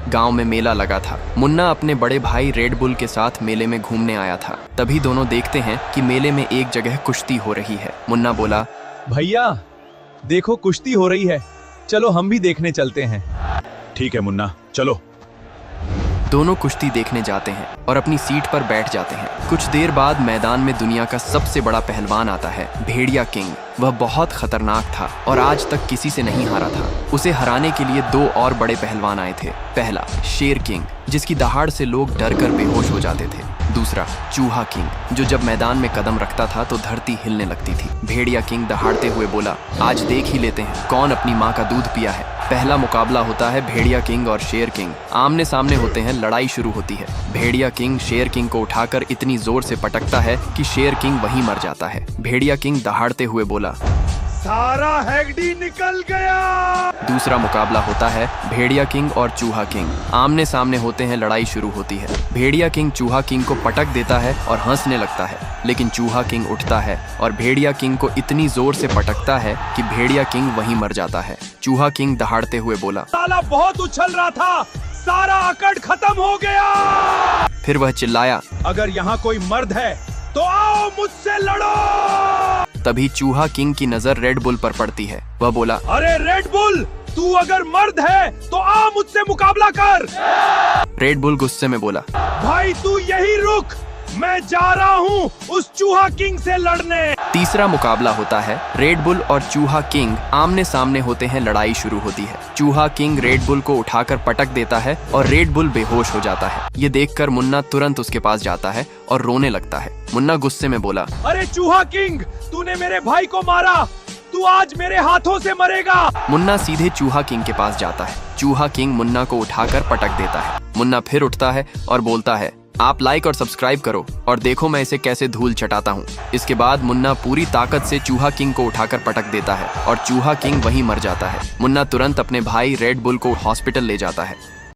गांव में मेला लगा था। मुन्ना अपने बड़े भाई रेड बुल के साथ मेले में घूमने आया था। तभी दोनों देखते हैं कि मेले में एक जगह कुश्ती हो रही है। मुन्ना बोला, भैया देखो कुश्ती हो रही है, चलो हम भी देखने चलते हैं। ठीक है मुन्ना, चलो। दोनों कुश्ती देखने जाते हैं और अपनी सीट पर बैठ जाते हैं। कुछ देर बाद मैदान में दुनिया का सबसे बड़ा पहलवान आता है, भेड़िया किंग। वह बहुत खतरनाक था और आज तक किसी से नहीं हारा था। उसे हराने के लिए दो और बड़े पहलवान आए थे। पहला शेर किंग, जिसकी दहाड़ से लोग डरकर बेहोश हो जाते थे। दूसरा चूहा किंग, जो जब मैदान में कदम रखता था तो धरती हिलने लगती थी। भेड़िया किंग दहाड़ते हुए बोला, आज देख ही लेते हैं कौन अपनी माँ का दूध पिया है। पहला मुकाबला होता है भेड़िया किंग और शेर किंग। आमने सामने होते हैं, लड़ाई शुरू होती है। भेड़िया किंग शेर किंग को उठाकर इतनी जोर से पटकता है कि शेर किंग वहीं मर जाता है। भेड़िया किंग दहाड़ते हुए बोला, सारा हैगडी निकल गया। दूसरा मुकाबला होता है भेड़िया किंग और चूहा किंग। आमने सामने होते हैं, लड़ाई शुरू होती है। भेड़िया किंग चूहा किंग को पटक देता है और हंसने लगता है, लेकिन चूहा किंग उठता है और भेड़िया किंग को इतनी जोर से पटकता है कि भेड़िया किंग वहीं मर जाता है। चूहा किंग दहाड़ते हुए बोला, साला बहुत उछल रहा था, सारा अकड़ खत्म हो गया। फिर वह चिल्लाया, अगर यहाँ कोई मर्द है तो आओ मुझसे लड़ो। तभी चूहा किंग की नजर रेड बुल पर पड़ती है। वह बोला, अरे रेड बुल, तू अगर मर्द है तो आ मुझसे मुकाबला कर। रेड बुल गुस्से में बोला, भाई तू यही रुक, मैं जा रहा हूँ उस चूहा किंग से लड़ने। तीसरा मुकाबला होता है रेड बुल और चूहा किंग। आमने सामने होते हैं, लड़ाई शुरू होती है। चूहा किंग रेड बुल को उठाकर पटक देता है और रेड बुल बेहोश हो जाता है। ये देखकर मुन्ना तुरंत उसके पास जाता है और रोने लगता है। मुन्ना गुस्से में बोला, अरे चूहा किंग, तूने मेरे भाई को मारा, तू आज मेरे हाथों से मरेगा। मुन्ना सीधे चूहा किंग के पास जाता है। चूहा किंग मुन्ना को उठाकर पटक देता है। मुन्ना फिर उठता है और बोलता है, आप लाइक और सब्सक्राइब करो और देखो मैं इसे कैसे धूल चटाता हूँ। इसके बाद मुन्ना पूरी ताकत से चूहा किंग को उठाकर पटक देता है और चूहा किंग वहीं मर जाता है। मुन्ना तुरंत अपने भाई रेड बुल को हॉस्पिटल ले जाता है।